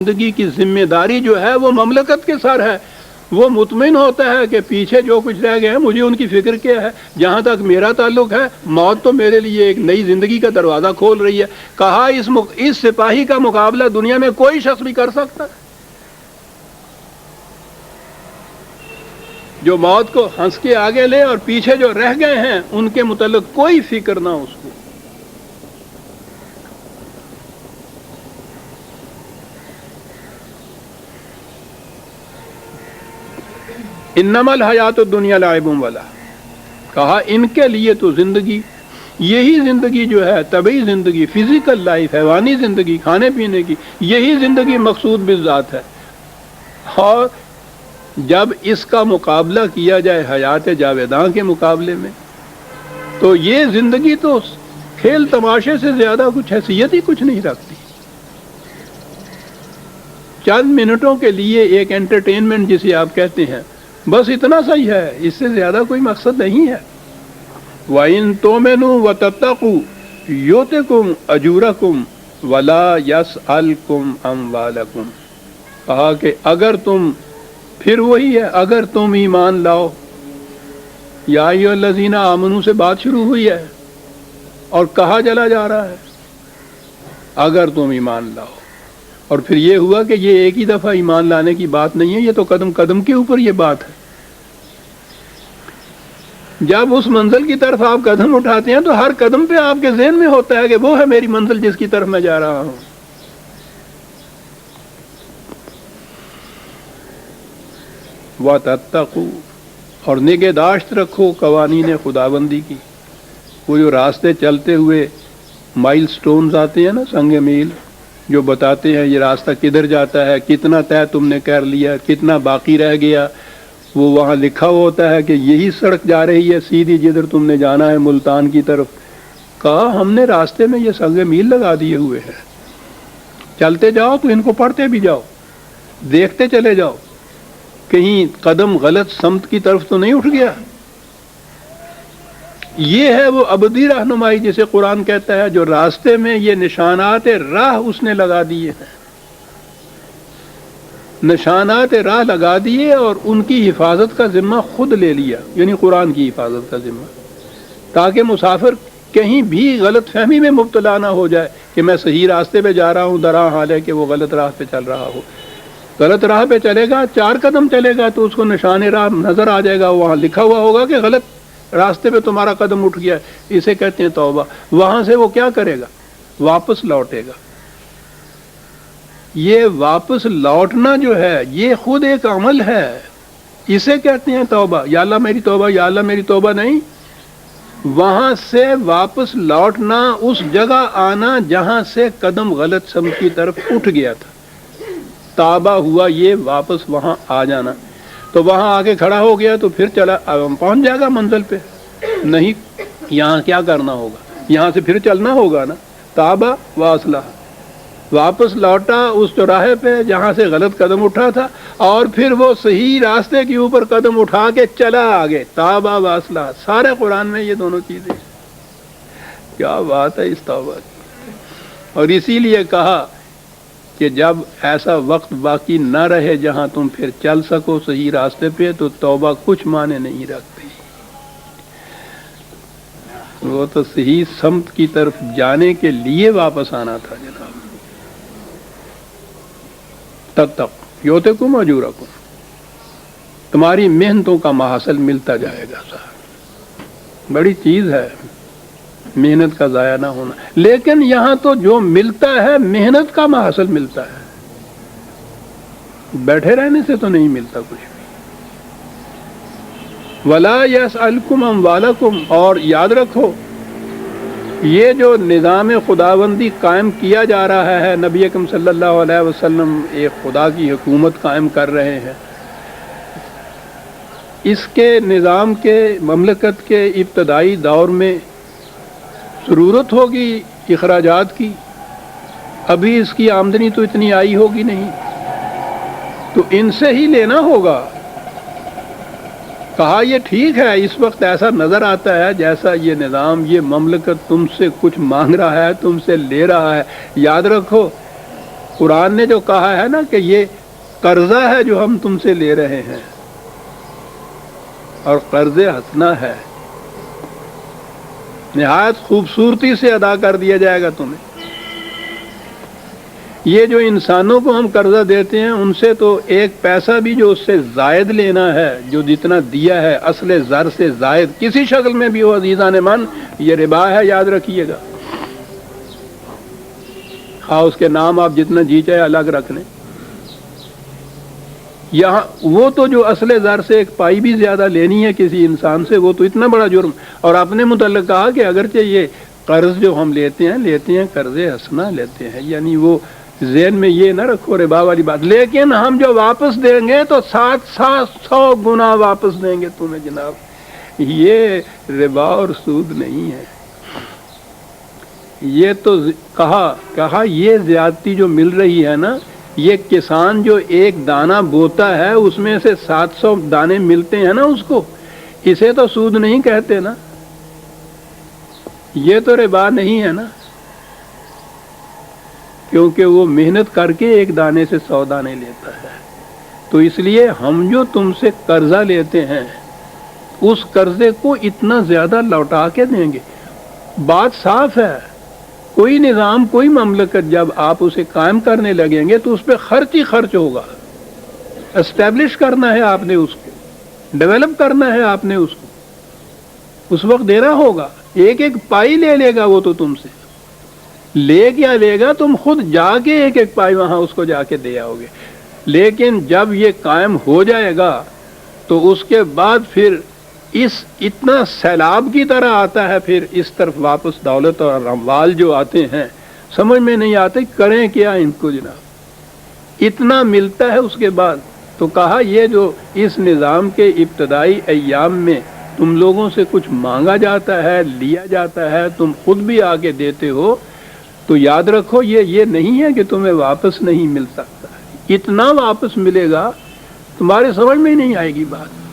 زندگی کی ذمہ داری جو ہے وہ مملکت کے سر ہے. وہ مطمئن ہوتا ہے کہ پیچھے جو کچھ رہ گئے ہیں مجھے ان کی فکر کیا ہے. جہاں تک میرا تعلق ہے موت تو میرے لیے ایک نئی زندگی کا دروازہ کھول رہی ہے. کہا اس سپاہی کا مقابلہ دنیا میں کوئی شخص بھی کر سکتا ہے جو موت کو ہنس کے آگے لے اور پیچھے جو رہ گئے ہیں ان کے متعلق کوئی فکر نہ اس کو. انما الحیات الدنیا لعب ولا. کہا ان کے لیے تو زندگی، یہی زندگی جو ہے طبعی زندگی، فزیکل لائف، حیوانی زندگی، کھانے پینے کی، یہی زندگی مقصود بالذات ہے. اور جب اس کا مقابلہ کیا جائے حیات جاویداں کے مقابلے میں تو یہ زندگی تو کھیل تماشے سے زیادہ کچھ حیثیت ہی کچھ نہیں رکھتی. چند منٹوں کے لیے ایک انٹرٹینمنٹ جسے آپ کہتے ہیں، بس اتنا صحیح ہے، اس سے زیادہ کوئی مقصد نہیں ہے. وَإِن تُؤْمِنُوا وَتَتَّقُوا يُؤْتِكُمْ أَجُورَكُمْ وَلَا يَسْأَلْكُمْ أَمْوَالَكُمْ. کہا کہ اگر تم، پھر وہی ہے، اگر تم ایمان لاؤ. یا ایھا الذین آمنوا سے بات شروع ہوئی ہے اور کہا چلا جا رہا ہے اگر تم ایمان لاؤ. اور پھر یہ ہوا کہ یہ ایک ہی دفعہ ایمان لانے کی بات نہیں ہے، یہ تو قدم قدم کے اوپر یہ بات ہے. جب اس منزل کی طرف آپ قدم اٹھاتے ہیں تو ہر قدم پہ آپ کے ذہن میں ہوتا ہے کہ وہ ہے میری منزل جس کی طرف میں جا رہا ہوں. وَتَتَّقُوا، اور نگہداشت رکھو قوانین خداوندی کی. وہ جو راستے چلتے ہوئے مائل سٹونز آتے ہیں نا، سنگ میل، جو بتاتے ہیں یہ راستہ کدھر جاتا ہے، کتنا طے تم نے کر لیا، کتنا باقی رہ گیا. وہ وہاں لکھا ہوا ہوتا ہے کہ یہی سڑک جا رہی ہے سیدھی جدھر تم نے جانا ہے ملتان کی طرف. کہا ہم نے راستے میں یہ سنگ میل لگا دیے ہوئے ہیں، چلتے جاؤ تو ان کو پڑھتے بھی جاؤ، دیکھتے چلے جاؤ کہیں قدم غلط سمت کی طرف تو نہیں اٹھ گیا. یہ ہے وہ ابدی رہنمائی جسے قرآن کہتا ہے، جو راستے میں یہ نشانات راہ اس نے لگا دیے ہیں. نشانات راہ لگا دیے اور ان کی حفاظت کا ذمہ خود لے لیا، یعنی قرآن کی حفاظت کا ذمہ، تاکہ مسافر کہیں بھی غلط فہمی میں مبتلا نہ ہو جائے کہ میں صحیح راستے پہ جا رہا ہوں، درا حال ہے کہ وہ غلط راہ پہ چل رہا ہو. غلط راہ پہ چلے گا، 4 قدم چلے گا تو اس کو نشان راہ نظر آ جائے گا، وہاں لکھا ہوا ہوگا کہ غلط راستے پہ تمہارا قدم اٹھ گیا. اسے کہتے ہیں توبہ. وہاں سے وہ کیا کرے گا؟ واپس لوٹے گا. یہ واپس لوٹنا جو ہے یہ خود ایک عمل ہے، اسے کہتے ہیں توبہ. یا اللہ میری توبہ، یا اللہ میری توبہ نہیں. وہاں سے واپس لوٹنا، اس جگہ آنا جہاں سے قدم غلط سمت کی طرف اٹھ گیا تھا. تابہ ہوا یہ واپس وہاں آ جانا. تو وہاں آ کے کھڑا ہو گیا تو پھر چلا پہنچ جائے گا منزل پہ. نہیں، یہاں کیا کرنا ہوگا؟ یہاں سے پھر چلنا ہوگا نا. تابہ واصلح، واپس لوٹا اس چوراہے پہ جہاں سے غلط قدم اٹھا تھا، اور پھر وہ صحیح راستے کے اوپر قدم اٹھا کے چلا آگے. تابہ واصلح، سارے قرآن میں یہ دونوں چیزیں. کیا بات ہے اس توبہ کی. اور اسی لیے کہا کہ جب ایسا وقت باقی نہ رہے جہاں تم پھر چل سکو صحیح راستے پہ، تو توبہ کچھ معنی نہیں رکھتی. وہ تو صحیح سمت کی طرف جانے کے لیے واپس آنا تھا جناب. تتقوا یؤتکم اجورکم، تمہاری محنتوں کا محصل ملتا جائے گا. بڑی چیز ہے محنت کا ضائع نہ ہونا. لیکن یہاں تو جو ملتا ہے محنت کا محصل ملتا ہے، بیٹھے رہنے سے تو نہیں ملتا کچھ بھی. وَلَا يَسْأَلْكُمْ أَمْوَالَكُمْ، اور یاد رکھو یہ جو نظام خداوندی قائم کیا جا رہا ہے، نبی اکرم صلی اللہ علیہ وسلم ایک خدا کی حکومت قائم کر رہے ہیں. اس کے نظام کے، مملکت کے ابتدائی دور میں ضرورت ہوگی اخراجات کی. ابھی اس کی آمدنی تو اتنی آئی ہوگی نہیں، تو ان سے ہی لینا ہوگا. کہا یہ ٹھیک ہے، اس وقت ایسا نظر آتا ہے جیسا یہ نظام، یہ مملکت تم سے کچھ مانگ رہا ہے، تم سے لے رہا ہے. یاد رکھو قرآن نے جو کہا ہے نا کہ یہ قرضہ ہے جو ہم تم سے لے رہے ہیں، اور قرض حسنہ ہے، نہایت خوبصورتی سے ادا کر دیا جائے گا تمہیں۔ یہ جو انسانوں کو ہم قرضہ دیتے ہیں ان سے تو ایک پیسہ بھی جو اس سے زائد لینا ہے، جو جتنا دیا ہے اصل زر سے زائد کسی شکل میں بھی ہو، عزیزان من، یہ ربا ہے، یاد رکھیے گا۔ ہاں، اس کے نام آپ جتنا جی چاہے الگ رکھ لیں، یہاں وہ تو جو اصل زر سے ایک پائی بھی زیادہ لینی ہے کسی انسان سے، وہ تو اتنا بڑا جرم۔ اور اپنے متعلق کہا کہ اگرچہ یہ قرض جو ہم لیتے ہیں قرض حسنہ لیتے ہیں، یعنی وہ ذہن میں یہ نہ رکھو ربا والی بات، لیکن ہم جو واپس دیں گے تو 700 گنا واپس دیں گے تمہیں جناب۔ یہ ربا اور سود نہیں ہے، یہ تو کہا یہ زیادتی جو مل رہی ہے نا، یہ کسان جو ایک دانہ بوتا ہے اس میں سے 700 دانے ملتے ہیں نا اس کو، اسے تو سود نہیں کہتے نا، یہ تو ربا نہیں ہے نا، کیونکہ وہ محنت کر کے ایک دانے سے 100 دانے لیتا ہے۔ تو اس لیے ہم جو تم سے قرضہ لیتے ہیں اس قرضے کو اتنا زیادہ لوٹا کے دیں گے۔ بات صاف ہے، کوئی نظام، کوئی مملکت جب آپ اسے قائم کرنے لگیں گے تو اس پہ خرچ ہی خرچ ہوگا۔ اسٹیبلش کرنا ہے آپ نے، اس کو ڈیولپ کرنا ہے آپ نے، اس کو اس وقت دینا ہوگا۔ ایک ایک پائی لے لے گا وہ تو تم سے، لے کیا لے گا، تم خود جا کے ایک ایک پائی وہاں اس کو جا کے دے آؤ گے۔ لیکن جب یہ قائم ہو جائے گا تو اس کے بعد پھر اتنا سیلاب کی طرح آتا ہے، پھر اس طرف واپس دولت اور اموال جو آتے ہیں، سمجھ میں نہیں آتے کریں کیا ان کو جناب، اتنا ملتا ہے۔ اس کے بعد تو کہا یہ جو اس نظام کے ابتدائی ایام میں تم لوگوں سے کچھ مانگا جاتا ہے، لیا جاتا ہے، تم خود بھی آگے دیتے ہو، تو یاد رکھو یہ نہیں ہے کہ تمہیں واپس نہیں مل سکتا، اتنا واپس ملے گا تمہارے سمجھ میں ہی نہیں آئے گی بات۔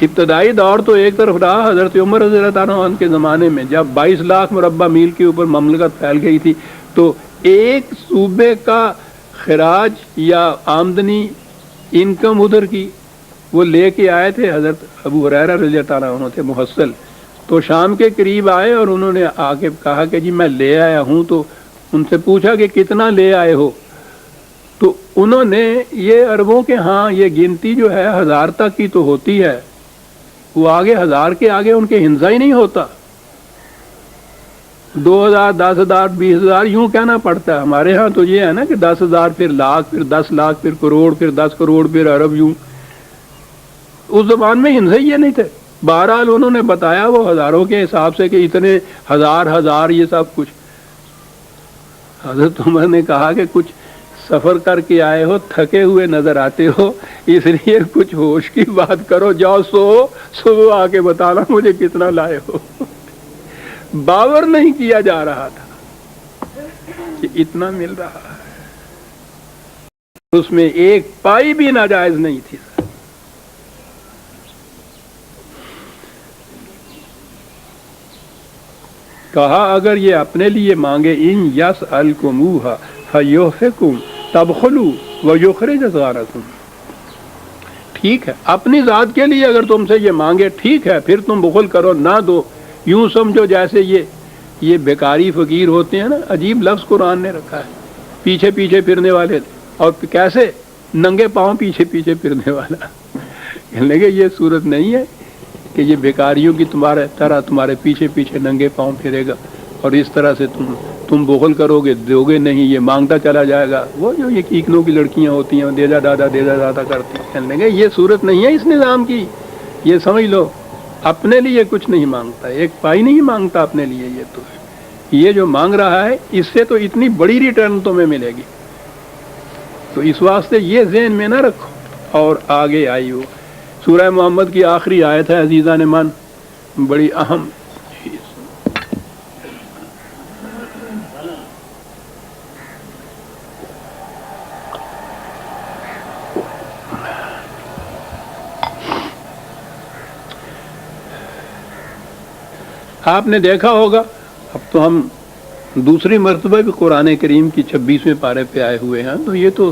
ابتدائی دور تو ایک طرف رہا حضرت عمر رضی اللہ تعالیٰ عنہ کے زمانے میں، جب 22 لاکھ مربع میل کے اوپر مملکت پھیل گئی تھی، تو ایک صوبے کا خراج یا آمدنی، انکم ادھر کی وہ لے کے آئے تھے، حضرت ابو ہریرہ رضی اللہ تعالیٰ عنہ تھے محصل، تو شام کے قریب آئے اور انہوں نے آ کے کہا کہ جی میں لے آیا ہوں، تو ان سے پوچھا کہ کتنا لے آئے ہو، تو انہوں نے یہ عربوں کے ہاں یہ گنتی جو ہے 1000 تک کی تو ہوتی ہے، وہ آگے 1000 کے آگے ان کے ہنزا ہی نہیں ہوتا، 2000 10,000 20,000 یوں کہنا پڑتا ہے۔ ہمارے ہاں تو یہ ہے نا کہ 10,000 پھر لاکھ پھر 10 لاکھ پھر کروڑ پھر 10 کروڑ پھر ارب، یوں اس زبان میں ہنزا ہی یہ نہیں تھے۔ بہرحال انہوں نے بتایا وہ ہزاروں کے حساب سے کہ اتنے ہزار یہ سب کچھ۔ حضرت عمر نے کہا کہ کچھ سفر کر کے آئے ہو، تھکے ہوئے نظر آتے ہو، اس لیے کچھ ہوش کی بات کرو، جاؤ صبح آ کے بتانا مجھے کتنا لائے ہو۔ باور نہیں کیا جا رہا تھا کہ اتنا مل رہا ہے، اس میں ایک پائی بھی ناجائز نہیں تھی۔ کہا اگر یہ اپنے لیے مانگے، ان یسألکموہا فیحفکم تبخلوا ویخرج اضغانکم، ٹھیک ہے اپنی ذات کے لیے اگر تم سے یہ مانگے ٹھیک ہے، پھر تم بخل کرو نہ دو، یوں سمجھو جیسے یہ بیکاری فقیر ہوتے ہیں نا، عجیب لفظ قرآن نے رکھا ہے، پیچھے پیچھے پھرنے والے، اور کیسے ننگے پاؤں پیچھے پیچھے پھرنے والا۔ کہنے لگے یہ صورت نہیں ہے کہ یہ بیکاریوں کی تمہارے پیچھے پیچھے ننگے پاؤں پھرے گا اور اس طرح سے تم بخل کرو گے، دو گے نہیں، یہ مانگتا چلا جائے گا۔ وہ جو یہ کیکنوں کی لڑکیاں ہوتی ہیں دے جا دادا کرتی ہیں، کہنے لگے یہ صورت نہیں ہے اس نظام کی، یہ سمجھ لو اپنے لیے کچھ نہیں مانگتا، ایک پائی نہیں مانگتا اپنے لیے، یہ تو یہ جو مانگ رہا ہے اس سے تو اتنی بڑی ریٹرن تمہیں ملے گی، تو اس واسطے یہ ذہن میں نہ رکھو۔ اور آگے آئی وہ سورہ محمد کی آخری آیت ہے عزیزان من، بڑی اہم چیز۔ آپ نے دیکھا ہوگا، اب تو ہم دوسری مرتبہ بھی قرآن کریم کی 26ویں پارے پہ آئے ہوئے ہیں، تو یہ تو